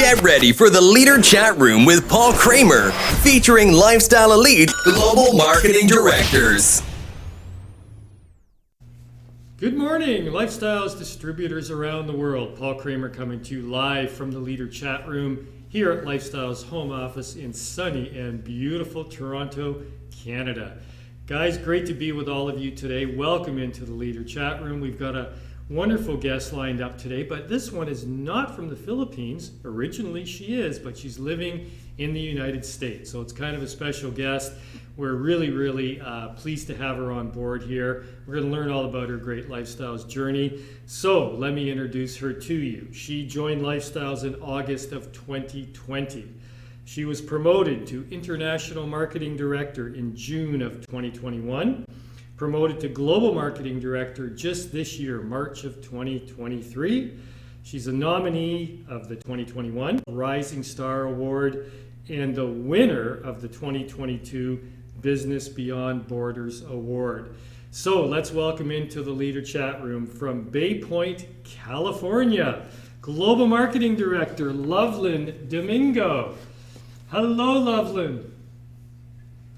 Get ready for the Leader Chat Room with Paul Kramer, featuring Lifestyle Elite Global Marketing Directors. Good morning, Lifestyles distributors around the world. Paul Kramer coming to you live from the Leader Chat Room here at Lifestyles home office in sunny and beautiful Toronto, Canada. Guys, great to be with all of you today. Welcome into the Leader Chat Room. We've got a wonderful guest lined up today, but this one is not from the Philippines. Originally she is, but she's living in the United States. So it's kind of a special guest. We're really pleased to have her on board here. We're going to learn all about her great Lifestyles journey. So let me introduce her to you. She joined Lifestyles in August of 2020. She was promoted to International Marketing Director in June of 2021. Promoted to Global Marketing Director just this year, March of 2023. She's a nominee of the 2021 Rising Star Award and the winner of the 2022 Business Beyond Borders Award. So let's welcome into the Leader Chat Room from Bay Point, California, Global Marketing Director Lovelyn Domingo. Hello, Lovelyn.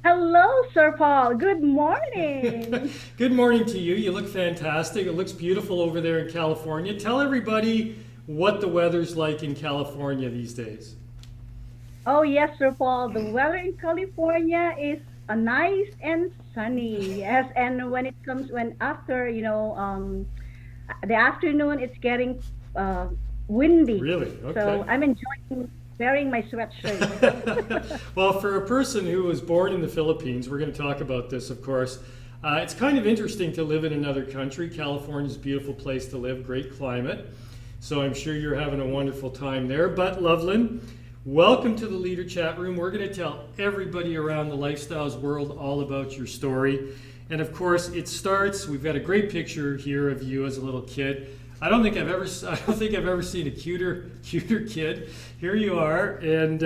Hello, Sir Paul. Good morning. Good morning to you. You look fantastic. It looks beautiful over there in California. Tell everybody what the weather's like in California these days. Oh, yes, Sir Paul. The weather in California is nice and sunny. Yes, and when after, the afternoon, it's getting windy. Really? Okay. So I'm enjoying wearing my sweatshirt. Well, for a person who was born in the Philippines, we're going to talk about this, of course. It's kind of interesting to live in another country. California's a beautiful place to live, great climate. So I'm sure you're having a wonderful time there. But Lovelyn, welcome to the Leader Chat Room. We're going to tell everybody around the Lifestyles world all about your story. And of course, it starts, we've got a great picture here of you as a little kid. I don't think I've ever seen a cuter kid. Here you are, and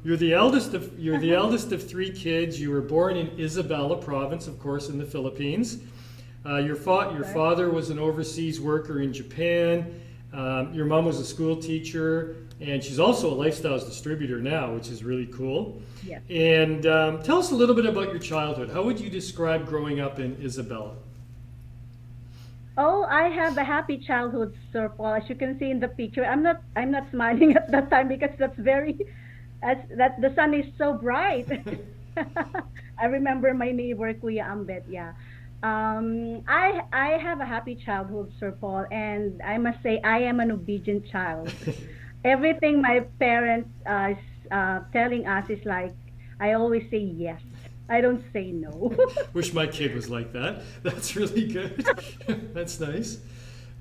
you're the eldest of three kids. You were born in Isabela province, of course, in the Philippines. Your father was an overseas worker in Japan. Your mom was a school teacher, and she's also a Lifestyles distributor now, which is really cool. Yes. And tell us a little bit about your childhood. How would you describe growing up in Isabela? Oh, I have a happy childhood, Sir Paul. As you can see in the picture, I'm not smiling at that time because the sun is so bright. I remember my neighbor, Kuya Ambet. Yeah. I have a happy childhood, Sir Paul, and I must say I am an obedient child. Everything my parents are telling us is like, I always say yes. I don't say no. Wish my kid was like that. That's really good. That's nice.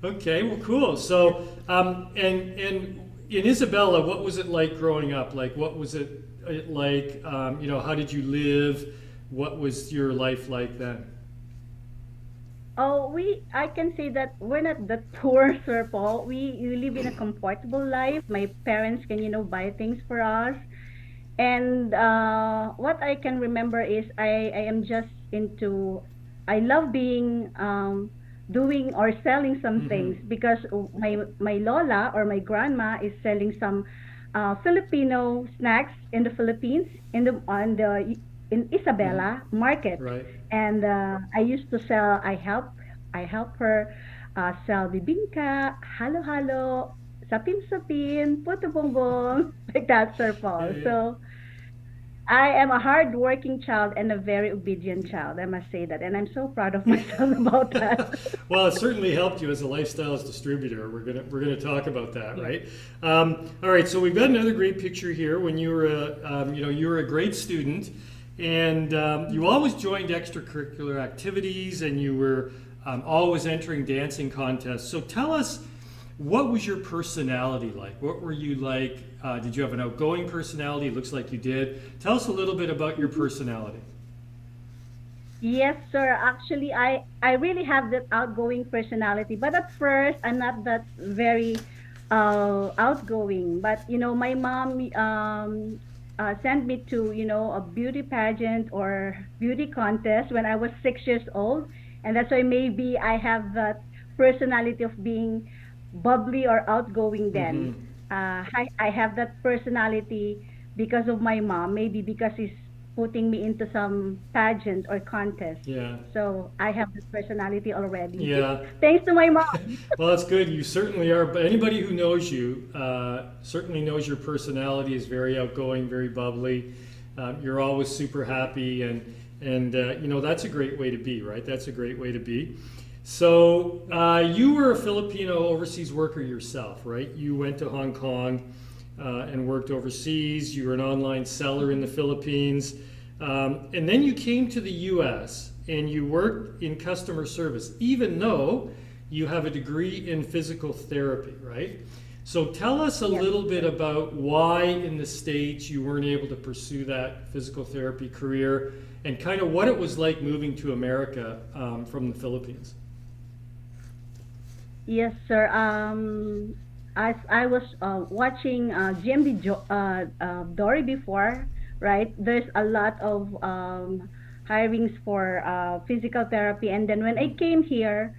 Okay, well, cool. So, and in Isabela, what was it like growing up? Like, what was it like? How did you live? What was your life like then? Oh, I can say that we're not that poor, Sir Paul. We live in a comfortable life. My parents can, buy things for us. And what I can remember is I love being doing or selling some things because my Lola or my grandma is selling some Filipino snacks in the Philippines in Isabela market. Right. And I used to sell. I help her sell bibingka, halo-halo, sapin-sapin, puto bongbong, like that, Sir Paul. Yeah. So I am a hard-working child and a very obedient child, I must say that. And I'm so proud of myself about that. Well, it certainly helped you as a Lifestyles distributor. We're gonna talk about that, yeah. Right? All right. So we've got another great picture here when you were a great student, and you always joined extracurricular activities, and you were always entering dancing contests. So tell us, what was your personality like? What were you like? Did you have an outgoing personality? It looks like you did. Tell us a little bit about your personality. Yes, sir. Actually, I really have that outgoing personality. But at first, I'm not that very outgoing. But, my mom sent me to, a beauty pageant or beauty contest when I was 6 years old. And that's why maybe I have that personality of being bubbly or outgoing then. I have that personality because of my mom, maybe because he's putting me into some pageant or contest. Yeah. So I have this personality already. Yeah. Thanks to my mom. Well, that's good. You certainly are. But anybody who knows you certainly knows your personality is very outgoing, very bubbly. You're always super happy, and you know that's a great way to be, right? That's a great way to be. So you were a Filipino overseas worker yourself, right? You went to Hong Kong and worked overseas. You were an online seller in the Philippines, and then you came to the U.S. and you worked in customer service, even though you have a degree in physical therapy, right? So tell us a Yes. little bit about why in the States you weren't able to pursue that physical therapy career and kind of what it was like moving to America from the Philippines. Yes, sir. As I was watching GMD Dory before, right? There's a lot of hirings for physical therapy, and then when I came here,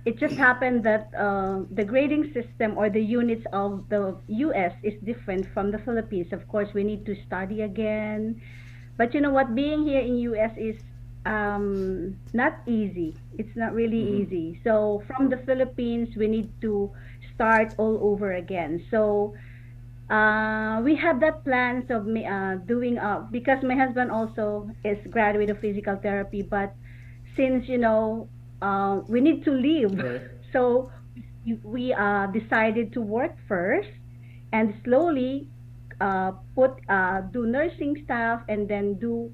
it just happened that the grading system or the units of the U.S. is different from the Philippines. Of course, we need to study again. But you know what? Being here in U.S. is not easy. It's not really Hmm. easy. So from the Philippines, we need to start all over again. So we have that plans of me doing because my husband also is graduate of physical therapy, but since we need to live, Right, so we decided to work first and slowly put do nursing stuff and then do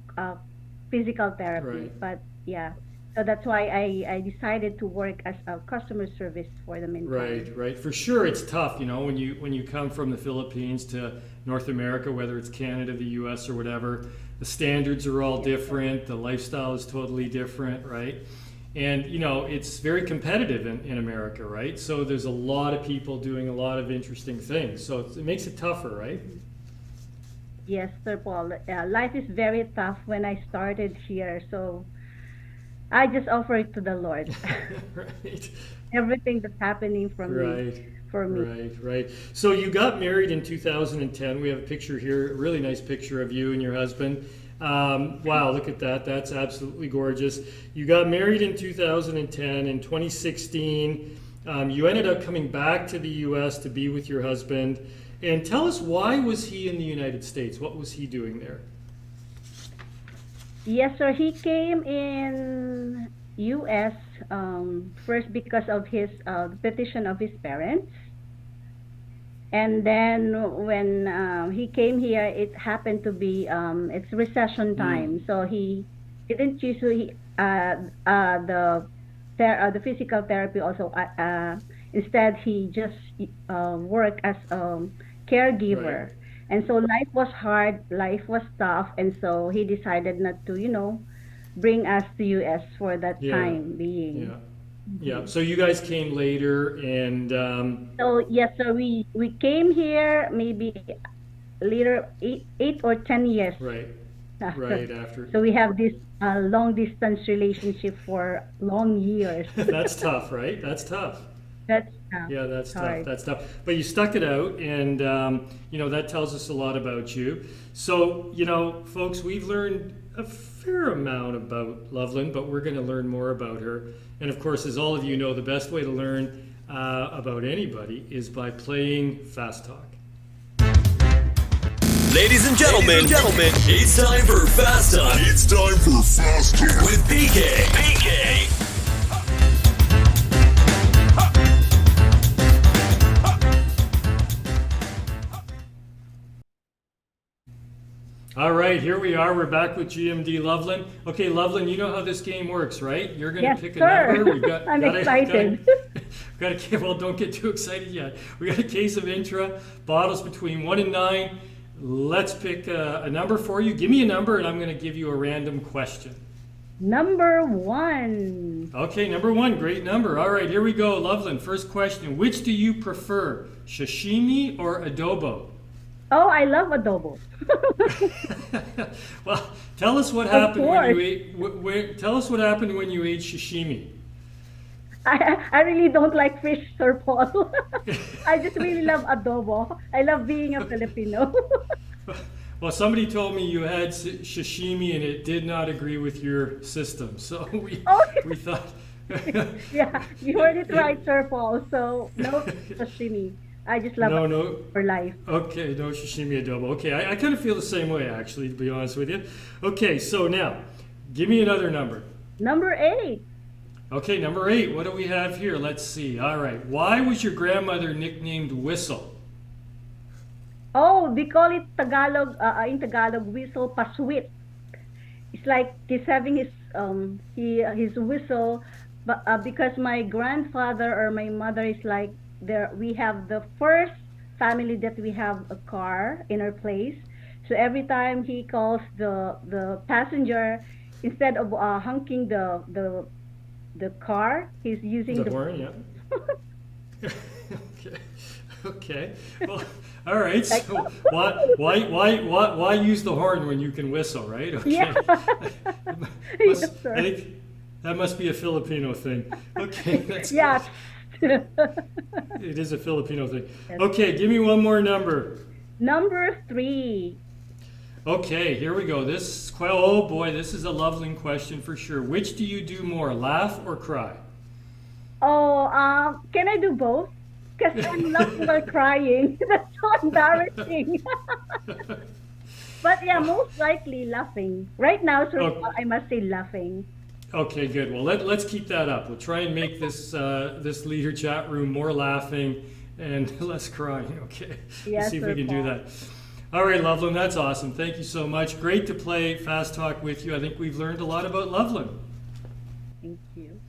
physical therapy. right. But yeah, so that's why I decided to work as a customer service for the meantime. Right, right. For sure, it's tough, you know, when you come from the Philippines to North America, whether it's Canada, the U.S., or whatever. The standards are all Yes, sir. different. The lifestyle is totally different, right? And you know, it's very competitive in America, right? So there's a lot of people doing a lot of interesting things. So it makes it tougher, right? Yes, Sir Paul. Life is very tough when I started here, so I just offer it to the Lord. Right. Everything that's happening from me, Right, for me. right, right. So you got married in 2010. We have a picture here, a really nice picture of you and your husband. Wow, look at that. That's absolutely gorgeous. You got married in 2010. In 2016, you ended up coming back to the U.S. to be with your husband. And tell us, why was he in the United States? What was he doing there? Yes, sir. He came in U.S. First because of his petition of his parents, and then when he came here, it happened to be it's recession Mm, time, so he didn't choose to the physical therapy also. Instead, he just worked as a right. caregiver, and so life was hard, life was tough, and so he decided not to, bring us to U.S. for that Yeah, time being. yeah, yeah. Mhm. So you guys came later, and So yes, so we came here maybe later 8 or 10 years right, after. right after. So we have this long distance relationship for long years. That's tough, right? That's tough. That's tough. Yeah, It's that's tough. hard. That's tough. But you stuck it out, and you know that tells us a lot about you. So you know, folks, we've learned a fair amount about Loveland, but we're going to learn more about her. And of course, as all of you know, the best way to learn about anybody is by playing Fast Talk. Ladies and gentlemen, it's time for Fast Talk. It's time for Fast Talk with PK. PK. All right, here we are. We're back with GMD Loveland. Okay, Loveland, you know how this game works, right? You're going to Yes, pick a sir. number. We've got I'm got a excited. well, don't get too excited yet. We got a case of Intra bottles between 1 and 9. Let's pick a number for you. Give me a number, and I'm going to give you a random question. Number one. Okay, number 1, great number. All right, here we go, Loveland. First question: which do you prefer, sashimi or adobo? Oh, I love adobo. Well, tell us what Of happened when you course. ate. Tell us what happened when you ate sashimi. I really don't like fish, Sir Paul. I just really love adobo. I love being a Filipino. Well, somebody told me you had sashimi and it did not agree with your system. So Oh, we thought. yeah, you heard it right, Sir Paul. So no sashimi. I just love No, adobo no. for life. Okay, no sashimi adobo. Okay, I kind of feel the same way, actually, to be honest with you. Okay, so now, give me another number. Number 8. Okay, number 8. What do we have here? Let's see. All right. Why was your grandmother nicknamed Whistle? Oh, they call it Tagalog, in Tagalog, whistle paswit. It's like he's having his whistle, but because my grandfather or my mother is like there, we have the first family that we have a car in our place. So every time he calls the passenger, instead of honking the car, he's using The the horn, yeah. Okay. Okay. Well, all right. like, So why use the horn when you can whistle, right? Okay. yeah. Yes, I sir. think that must be a Filipino thing. Okay, that's Yeah. it is a Filipino thing. Yes. Okay, give me one more number. Number 3. Okay, here we go. Oh boy, this is a Loveling question for sure. Which do you do more, laugh or cry? Oh, can I do both? Because I'm laughing while crying. That's so embarrassing. But yeah, most likely laughing. Right now, sir, Oh, I must say laughing. okay, good. Well, let's keep that up. We'll try and make this leader chat room more laughing and less crying. Okay, let's Yes, see if we sir, can do Paul. that. All right, Loveland, that's awesome. Thank you so much. Great to play Fast Talk with you. I think we've learned a lot about Loveland. Thank you.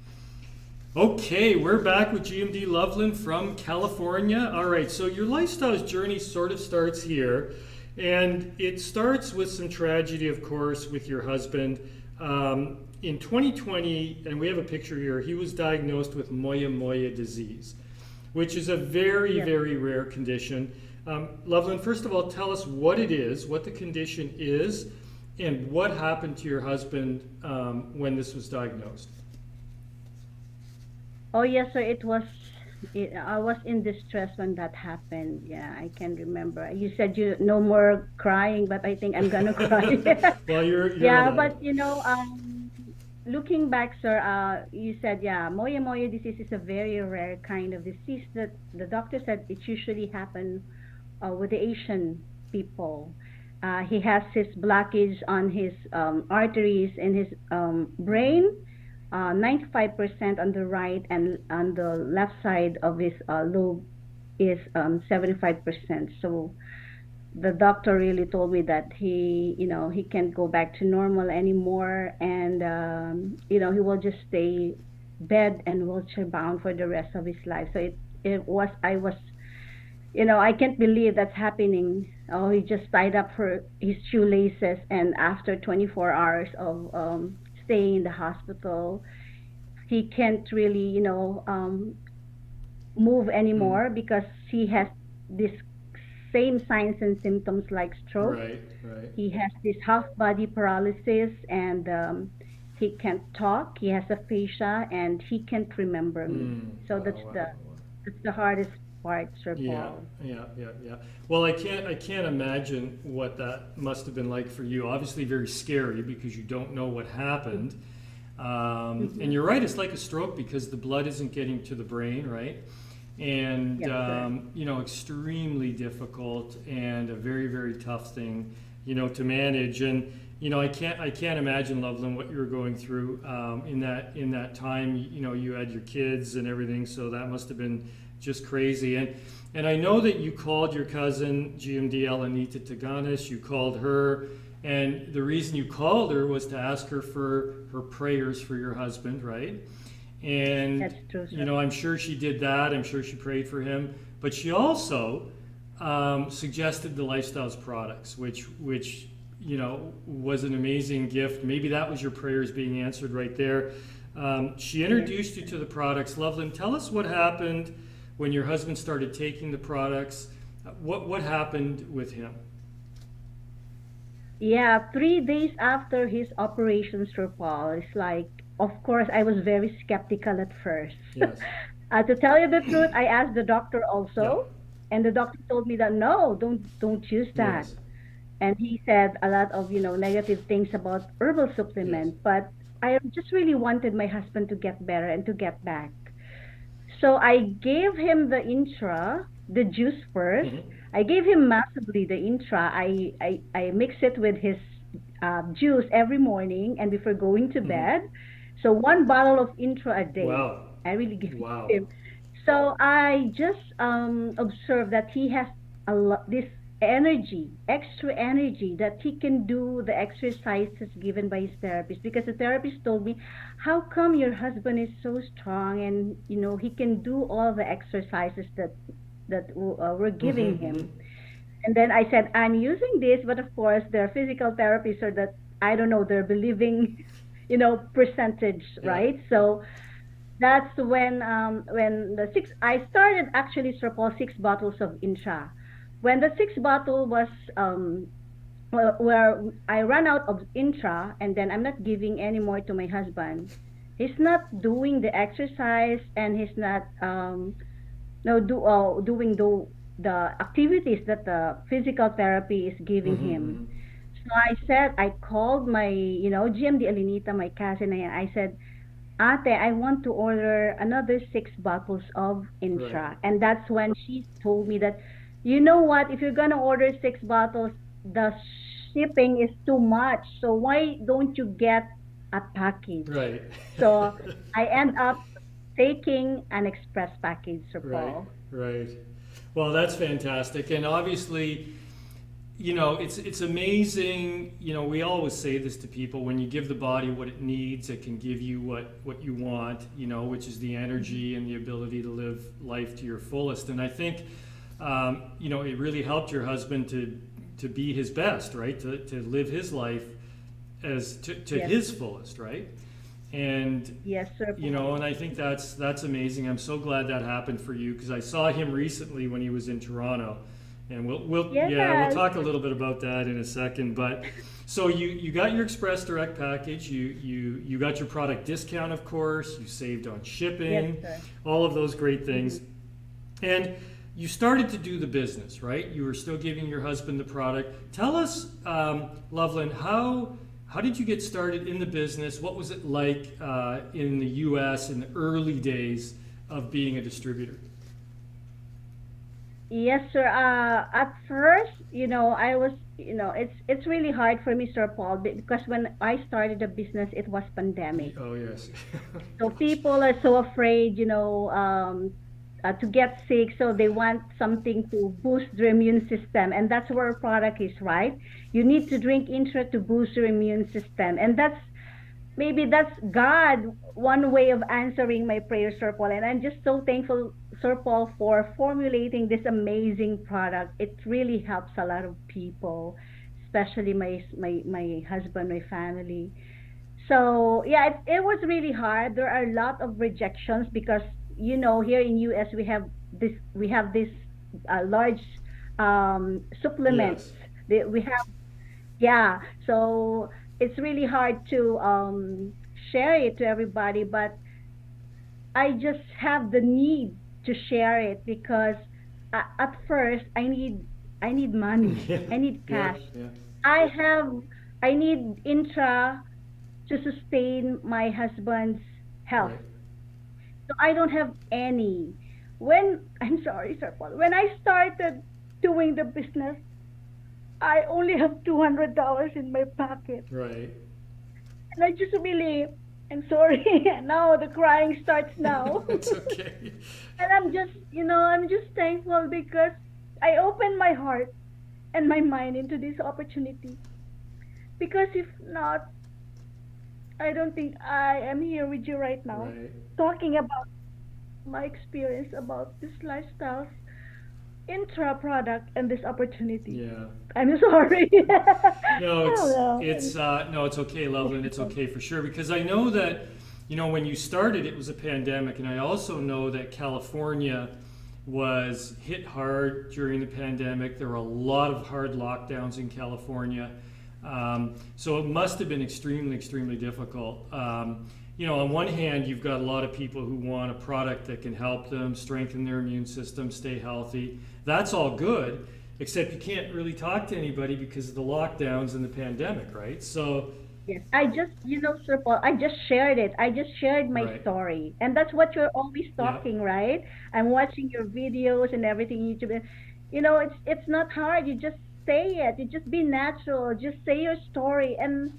Okay, we're back with GMD Loveland from California. All right, so your lifestyles journey sort of starts here, and it starts with some tragedy, of course, with your husband. In 2020, and we have a picture here, he was diagnosed with Moya Moya disease, which is a very, Yes. very rare condition. Loveland, first of all, tell us what it is, what the condition is, and what happened to your husband when this was diagnosed. Oh, yes, sir. I was in distress when that happened. Yeah, I can remember. You said you no more crying, but I think I'm gonna cry. Well, you're Yeah, alive. but looking back, sir, you said, yeah, Moya Moya disease is a very rare kind of disease that the doctor said it usually happen with the Asian people. He has his blockage on his arteries in his brain, 95% on the right, and on the left side of his lobe is 75%. So the doctor really told me that he can't go back to normal anymore, and he will just stay bed and wheelchair bound for the rest of his life. So I was, I can't believe that's happening. Oh, he just tied up for his shoelaces, and after 24 hours of staying in the hospital, he can't really, move Mm, anymore because he has this same signs and symptoms like stroke. right, right. He has this half body paralysis, and he can't talk. He has aphasia, and he can't remember me. So Wow, wow, wow. that's the hardest part, Sir Yeah, Paul. yeah. Well, I can't imagine what that must have been like for you. Obviously, very scary because you don't know what happened. And you're right, it's like a stroke because the blood isn't getting to the brain, right? And Yes, sir. extremely difficult and a very, very tough thing, to manage. And I can't imagine, Loveland, what you were going through in that time. You had your kids and everything, so that must have been just crazy. And I know that you called your cousin GMD Elenita Taganis. You called her, and the reason you called her was to ask her for her prayers for your husband, right? And That's true, sir. I'm sure she did that. I'm sure she prayed for him, but she also suggested the Lifestyles products, which was an amazing gift. Maybe that was your prayers being answered right there. She Yes. introduced you to the products. Loveland, tell us what happened when your husband started taking the products. What happened with him? Yeah, 3 days after his operation, Sir Paul, it's like of course, I was very skeptical at first. Yes. To tell you the truth, I asked the doctor Yeah. also, and the doctor told me that no, don't use that. Yes. And he said a lot of negative things about herbal Yes. supplement. But I just really wanted my husband to get better and to get back. So I gave him the intra, the juice first. Hmm. I gave him massively the intra. I mix it with his juice every morning and before going to Hmm. bed. So one bottle of intra a day. Wow. I really give it to Wow. him. So I just observed that he has a lot this energy, extra energy that he can do the exercises given by his therapist because the therapist told me, "How come your husband is so strong and he can do all the exercises that we're Hmm. giving Hmm. him?" And then I said, "I'm using this, but of course there are physical therapists or that I don't know, they're believing, percentage, Yeah. right?" So that's when the six I started actually Paul 6 bottles of Intra. When the sixth bottle was where I ran out of Intra and then I'm not giving any more to my husband. He's not doing the exercise and he's not no doing the activities that the physical therapy is Hmm. giving him. Hmm. So I said I called my GMD Alinita, my cousin, and I said, Ate, I want to order another 6 bottles of Right. Intra. And that's when she told me that, you know what, if you're gonna order 6 bottles, the shipping is too much. So why don't you get a package? Right. So I end up taking an express package, Sir Right. Paul. Right. Well, that's fantastic. And obviously, it's amazing. We always say this to people: when you give the body what it needs, it can give you what you want. Which is the energy and the ability to live life to your fullest. And I think, it really helped your husband to be his best, right? To live his life as to Yes, his fullest, right? And yes, Sir Paul. and I think that's amazing. I'm so glad that happened for you because I saw him recently when he was in Toronto, and we'll Yes, talk a little bit about that in a second. But so you got your Express Direct package, you got your product discount, of course. You saved on yes, shipping, sir. all of those great Hmm. things, and you started to do the business, right? You were still giving your husband the product. Tell us, Loveland, how did you get started in the business? What was it like in the U.S. in the early days of being a distributor? Yes, sir. At first, I was, it's really hard for me, Sir Paul, because when I started the business, it was pandemic. Oh yes. So people are so afraid, to get sick, so they want something to boost their immune system, and that's where our product is, right? You need to drink Intra to boost your immune system, and maybe that's God, one way of answering my prayer, Sir Paul. And I'm just so thankful, Sir Paul, for formulating this amazing product. It really helps a lot of people, especially my husband, my family. So yeah, it was really hard. There are a lot of rejections because here in US we have this large supplements. Yes. We have, yeah. So it's really hard to share it to everybody, but I just have the need to share it because at first I need money. Yeah. I need Yeah. cash. Yeah. I have I need Intra to sustain my husband's health. Right. So I don't have any. When I'm sorry, Sir Paul, when I started doing the business, I only have $200 in my pocket. Right. And I just really, I'm sorry. Now the crying starts now. It's okay. And I'm just thankful because I opened my heart and my mind into this opportunity. Because if not, I don't think I am here with you right now, Right. talking about my experience about this lifestyle intra product and this opportunity. Yeah. I'm sorry. No, Oh, no. no, it's okay, Loveland. It's okay for sure because I know that when you started, it was a pandemic, and I also know that California was hit hard during the pandemic. There were a lot of hard lockdowns in California, so it must have been extremely, extremely difficult. on one hand, you've got a lot of people who want a product that can help them strengthen their immune system, stay healthy. That's all good, except you can't really talk to anybody because of the lockdowns and the pandemic, right? So, Yes, I just, Sir Paul, I just shared it. I just shared my right. story. And that's what you're always Yeah. talking, right? I'm watching your videos and everything YouTube. It's not hard. You just say it. You just be natural. Just say your story. And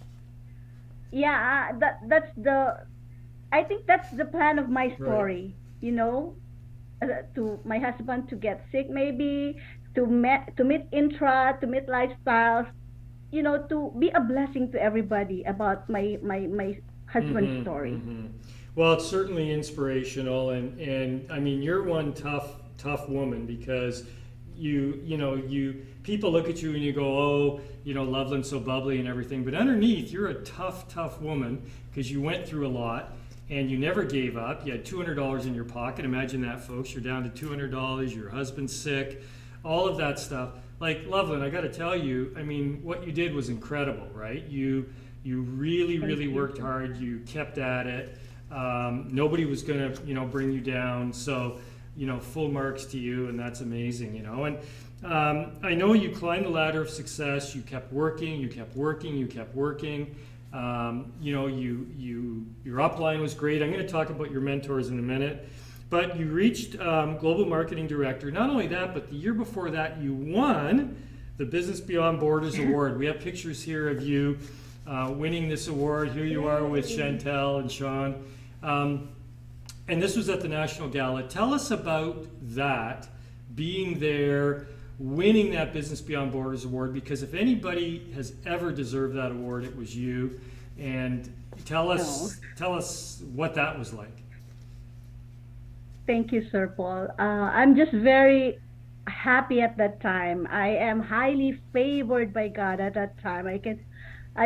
yeah, that's the I think that's the plan of my Right. story, to my husband to get sick maybe, to meet intra, to meet lifestyles, to be a blessing to everybody about my husband's Mm-hmm. story. Mm-hmm. Well, it's certainly inspirational, and I mean, you're one tough woman because you people look at you and you go, oh, Loveland's so bubbly and everything, but underneath, you're a tough woman because you went through a lot and you never gave up. You had $200 in your pocket. Imagine that, folks. You're down to $200. Your husband's sick, all of that stuff. Like Loveland, I got to tell you, I mean, what you did was incredible, right? You really Thank you. worked hard. You kept at it. Nobody was gonna bring you down. So full marks to you, and that's amazing. And I know you climbed the ladder of success. You kept working. You kept working. You kept working. Your upline was great. I'm going to talk about your mentors in a minute. But you reached global marketing director. Not only that, but the year before that, you won the Business Beyond Borders Award. We have pictures here of you winning this award. Here you are with Yay. Chantel and Sean. And this was at the National Gala. Tell us about that, being there, winning that Business Beyond Borders Award, because if anybody has ever deserved that award, it was you. And tell No. us, tell us what that was like. Thank you, Sir Paul. I'm just very happy at that time. I am highly favored by God at that time. I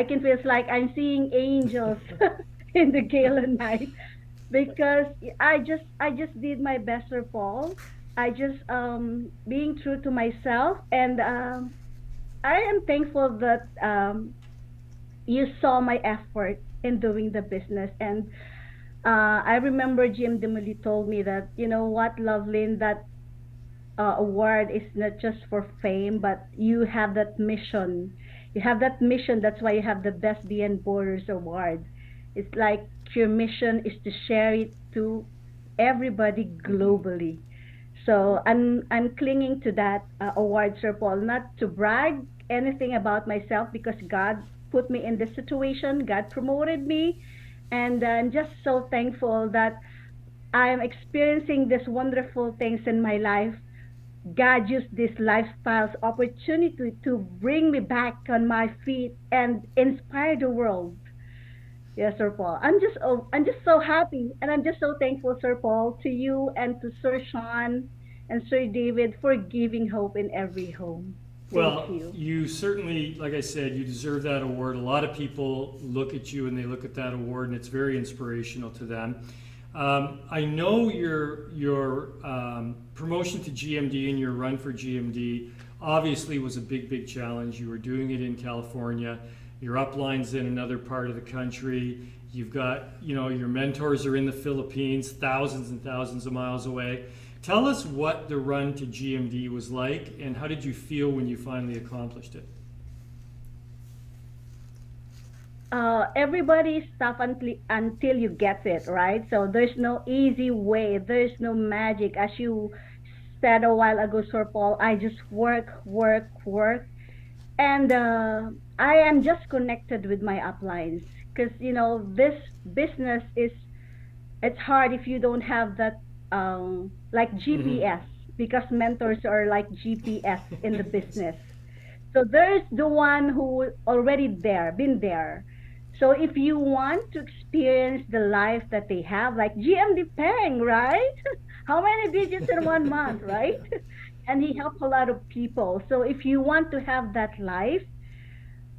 can feel like I'm seeing angels in the gala night because I just did my best, Sir Paul. I just being true to myself, and I am thankful that you saw my effort in doing the business. And I remember Jim Demoli told me that, you know what, Lovelyn, that award is not just for fame, but you have that mission. You have that mission. That's why you have the Best Beyond Borders Award. It's like your mission is to share it to everybody Mhm. globally. So I'm clinging to that award, Sir Paul, not to brag anything about myself because God put me in this situation. God promoted me, and I'm just so thankful that I'm experiencing these wonderful things in my life. God used this lifestyles opportunity to bring me back on my feet and inspire the world. Yes, Sir Paul. I'm just so happy, and I'm just so thankful, Sir Paul, to you and to Sir Sean and Sir David for giving hope in every home. Thank Well, you. you certainly, like I said, you deserve that award. A lot of people look at you and they look at that award, and it's very inspirational to them. I know your promotion to GMD and your run for GMD obviously was a big challenge. You were doing it in California. Your upline's in another part of the country. You've got, your mentors are in the Philippines, thousands and thousands of miles away. Tell us what the run to GMD was like, and how did you feel when you finally accomplished it? Everybody is tough until you get it, right? So there's no easy way. There's no magic. As you said a while ago, Sir Paul, I just work. And I am just connected with my uplines because, this business is, it's hard if you don't have that, like Mm-hmm. GPS, because mentors are like GPS in the business. So there's the one who already there, been there. So if you want to experience the life that they have, like GMD Peng, right? How many digits in 1 month, right? And he helps a lot of people. So if you want to have that life,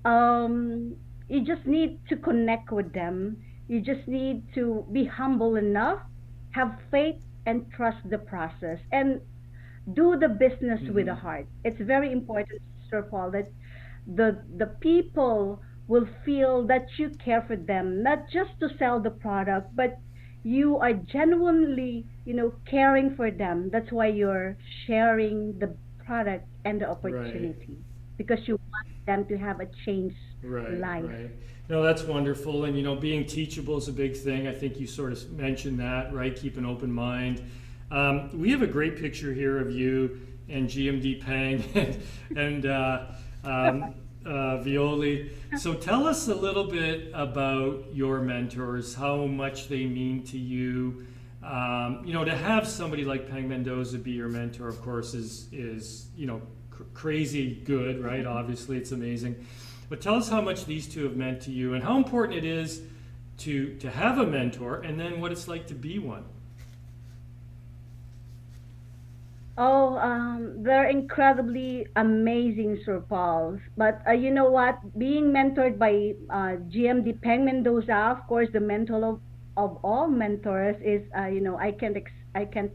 you just need to connect with them. You just need to be humble enough, have faith, and trust the process, and do the business with a Mm-hmm. heart. It's very important, Sir Paul, that the people will feel that you care for them, not just to sell the product, but you are genuinely, caring for them. That's why you're sharing the product and the Right. opportunity because you want them to have a changed Right, life. right. No, that's wonderful. And, being teachable is a big thing. I think you sort of mentioned that, right? Keep an open mind. We have a great picture here of you and GMD Pang and um, Violi. So tell us a little bit about your mentors, how much they mean to you. To have somebody like Pang Mendoza be your mentor, of course, is crazy good, right? Obviously, it's amazing. But tell us how much these two have meant to you and how important it is to have a mentor and then what it's like to be one. Oh, they're incredibly amazing, Sir Paul. But you know what? Being mentored by GMD Peng Mendoza, of course, the mentor of all mentors is, I can't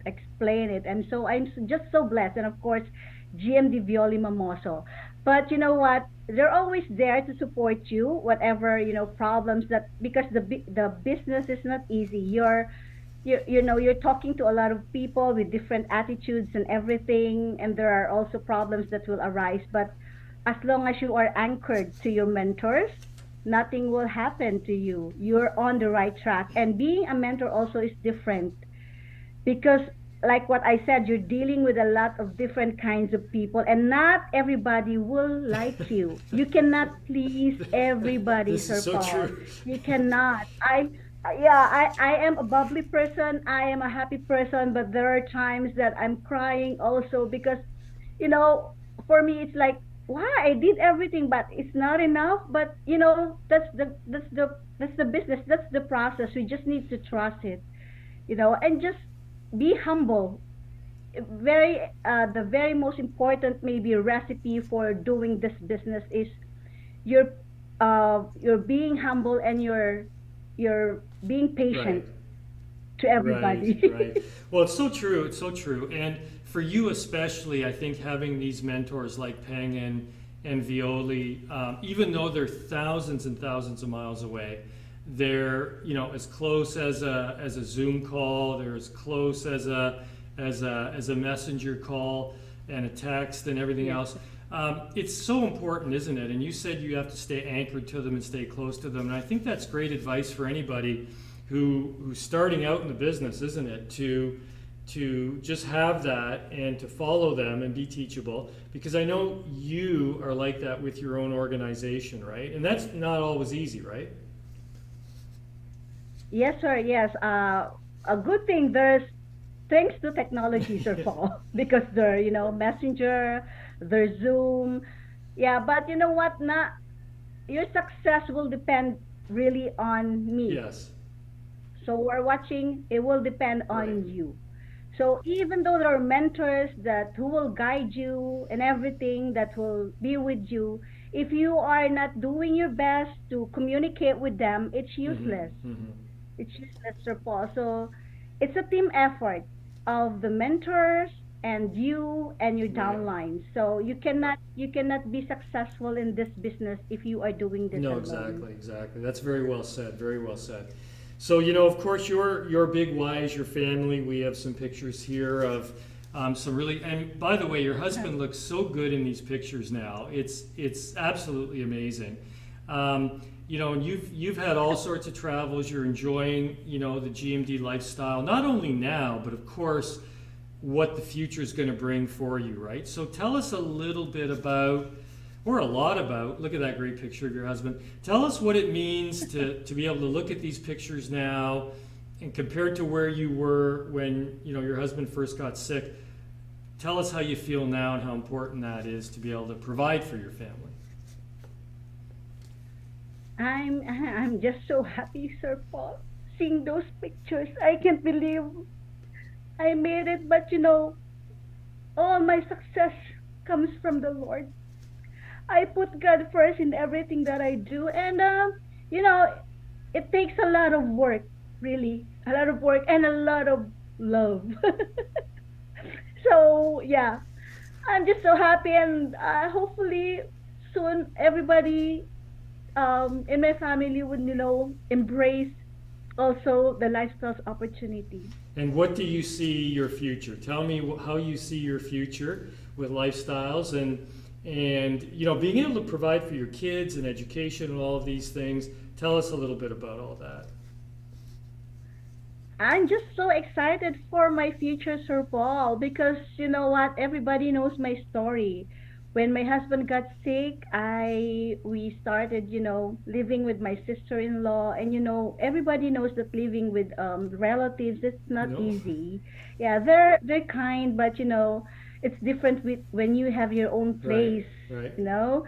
explain it, and so just so blessed. And of course, GMD Violi Mamoso. But you know what? They're always there to support you, whatever problems that because the business is not easy. You're talking to a lot of people with different attitudes and everything, and there are also problems that will arise, but as long as you are anchored to your mentors, nothing will happen to you. You're on the right track, and being a mentor also is different because like what I said, you're dealing with a lot of different kinds of people, and not everybody will like you. You cannot please everybody, This is Sir so Paul. true. You cannot. Yeah, I am a bubbly person. I am a happy person, but there are times that I'm crying also because, you know, for me it's like, why I did everything, but it's not enough. But that's the business. That's the process. We just need to trust it, and just be humble. The very most important maybe recipe for doing this business is you're you're being humble, and you're being Right. patient to Right, everybody. right. Well, it's so true. It's so true. And for you especially, I think having these mentors like Peng and Violi, even though they're thousands and thousands of miles away, they're as close as a Zoom call. They're as close as a messenger call and a text and everything Yes. else. It's so important, isn't it? And you said you have to stay anchored to them and stay close to them. And I think that's great advice for anybody who's starting out in the business, isn't it? To just have that and to follow them and be teachable. Because I know you are like that with your own organization, right? And that's not always easy, right? Yes, sir. Yes. A good thing there's thanks to technology, Sir Paul, because there, Messenger, there's Zoom. Yeah, but you know what? Your success will depend really on me. Yes. So we're watching, it will depend Right. on you. So even though there are mentors that who will guide you and everything that will be with you, if you are not doing your best to communicate with them, it's Mm-hmm. useless. Mm-hmm. It's useless, Sir Paul. So it's a team effort of the mentors and you and your Right. downline. So you cannot be successful in this business if you are doing this No, alone. exactly, exactly. That's very well said. Very well said. So, of course, your big why is your family. We have some pictures here of some really. And by the way, your husband looks so good in these pictures now. It's absolutely amazing. And you've had all sorts of travels. You're enjoying the GMD lifestyle, not only now, but of course, what the future is going to bring for you, right? So tell us a little bit about or a lot about. Look at that great picture of your husband. Tell us what it means to be able to look at these pictures now and compared to where you were when your husband first got sick. Tell us how you feel now and how important that is to be able to provide for your family. I'm just so happy, Sir Paul, seeing those pictures. I can't believe I made it, but all my success comes from the Lord. I put God first in everything that I do, and you know, it takes a lot of work, really, a lot of work and a lot of love. So yeah, I'm just so happy, and hopefully soon everybody in my family would, embrace also the lifestyles opportunity. And what do you see your future? Tell me how you see your future with lifestyles and being able to provide for your kids and education and all of these things. Tell us a little bit about all that. I'm just so excited for my future, Sir Paul, because you know what? Everybody knows my story. When my husband got sick, I we started, living with my sister-in-law, and everybody knows that living with relatives it's not No. easy. Yeah, they're kind, but it's different with when you have your own Right, place, right, you know.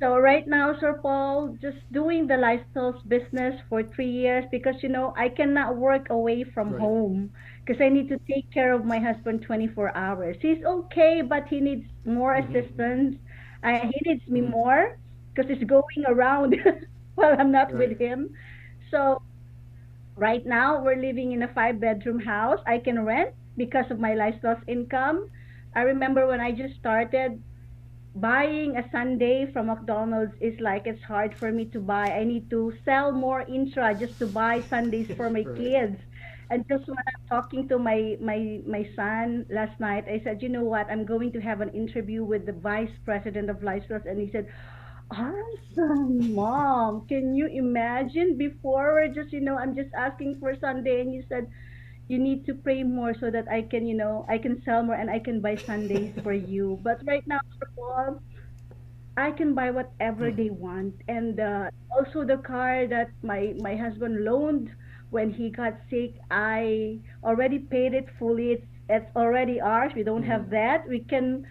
So right now, Sir Paul, just doing the lifestyles business for 3 years because I cannot work away from right. home because I need to take care of my husband 24 hours. He's okay, but he needs more Mm-hmm. assistance. He needs me Mm-hmm. more because he's going around while I'm not Right. with him. So right now, we're living in a five-bedroom house. I can rent because of my lifestyles income. I remember when I just started, buying a sundae from McDonald's is like it's hard for me to buy. I need to sell more intra just to buy sundaes for my Right. kids. And just when I'm talking to my son last night, I said, you know what? I'm going to have an interview with the vice president of Lifestyles, and he said, awesome, mom. Can you imagine? Before we're just, I'm just asking for Sunday, and you said you need to pray more so that I can sell more and I can buy Sundays for you. But right now, for all, I can buy whatever they want. And also the car that my husband loaned when he got sick, I already paid it fully. It's already ours. We don't Mm-hmm. have that. We can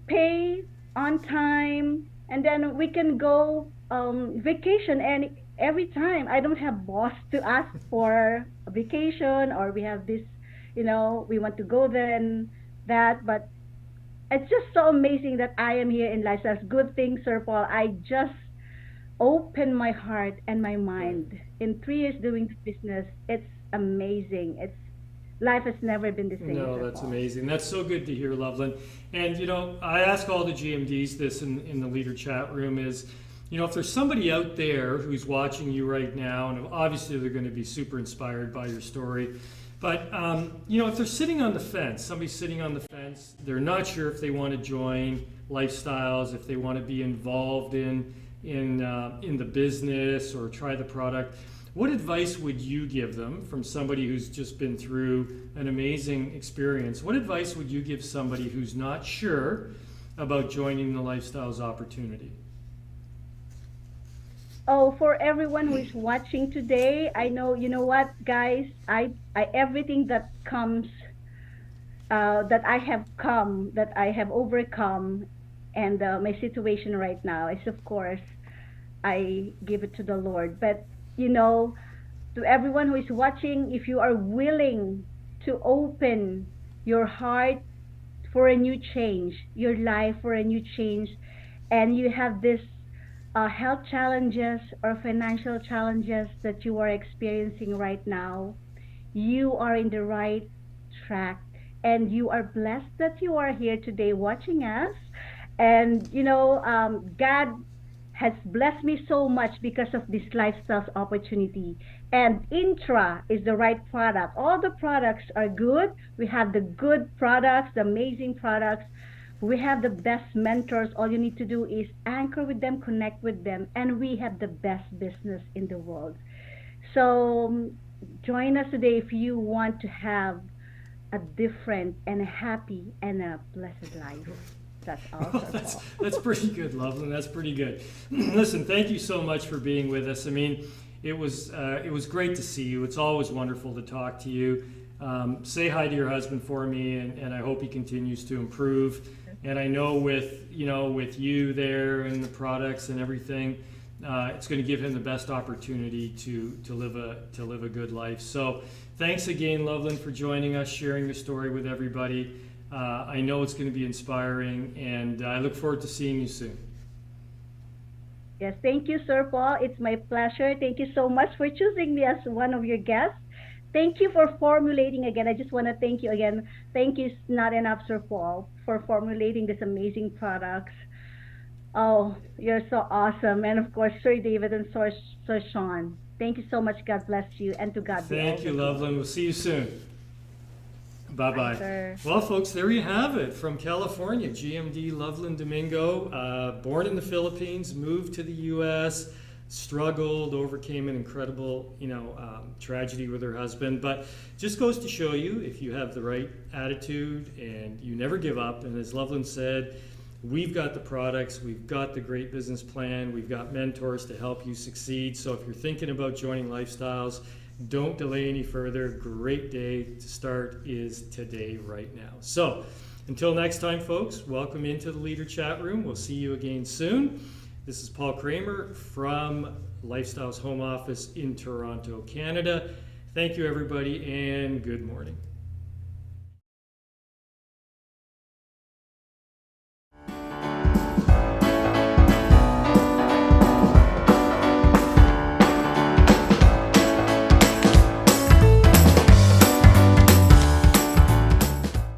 pay on time, and then we can go vacation and every time. I don't have boss to ask for a vacation, or we have this, we want to go there and that. But it's just so amazing that I am here in Lifestyles. Good thing, Sir Paul. I just opened my heart and my Right. mind in 3 years doing the business. It's amazing. It's Life has never been the same, No, Sir that's Paul. amazing. That's so good to hear, Loveland. And I ask all the GMDs this in the leader chat room is, if there's somebody out there who's watching you right now, and obviously they're going to be super inspired by your story, but if they're sitting on the fence, somebody's sitting on the fence, they're not sure if they want to join lifestyles, if they want to be involved in the business or try the product. What advice would you give them from somebody who's just been through an amazing experience? What advice would you give somebody who's not sure about joining the lifestyles opportunity? Oh, for everyone who is watching today, I know, you know what, guys, I everything that comes, that I have overcome, and my situation right now is, of course, I give it to the Lord. But you know, to everyone who is watching, if you are willing to open your heart for a new change, your life for a new change, and you have this health challenges or financial challenges that you are experiencing right now, you are in the right track. And you are blessed that you are here today watching us. And, God has blessed me so much because of this lifestyles opportunity. And Intra is the right product. All the products are good. We have the good products, the amazing products. We have the best mentors. All you need to do is anchor with them, connect with them, and we have the best business in the world. So join us today if you want to have a different and a happy and a blessed life. That's all, Well, Sir that's Paul. that's pretty good, Loveland. That's pretty good. Listen, thank you so much for being with us. I mean, it was great to see you. It's always wonderful to talk to you. Say hi to your husband for me, and I hope he continues to improve. And I know with you there and the products and everything, it's going to give him the best opportunity to live a good life. So thanks again, Loveland, for joining us, sharing your story with everybody. I know it's going to be inspiring, and I look forward to seeing you soon. Yes, thank you, Sir Paul. It's my pleasure. Thank you so much for choosing me as one of your guests. Thank you for formulating again. I just want to thank you again. Thank you, not enough, Sir Paul, for formulating these amazing products. Oh, you're so awesome. And of course, Sir David and Sir Sean. Thank you so much. God bless you. And to God be all Thank the you, glory. Loveland. We'll see you soon. Bye Bye, bye. sir. Well, folks, there you have it from California. GMD Lovelyn Domingo, born in the Philippines, moved to the U.S., struggled, overcame an incredible, tragedy with her husband. But just goes to show you, if you have the right attitude and you never give up, and as Loveland said, we've got the products, we've got the great business plan, we've got mentors to help you succeed. So if you're thinking about joining Lifestyles, don't delay any further. Great day to start is today, right now. So until next time, folks, welcome into the Leader Chat Room. We'll see you again soon. This is Paul Kramer from Lifestyles Home Office in Toronto, Canada. Thank you, everybody, and good morning.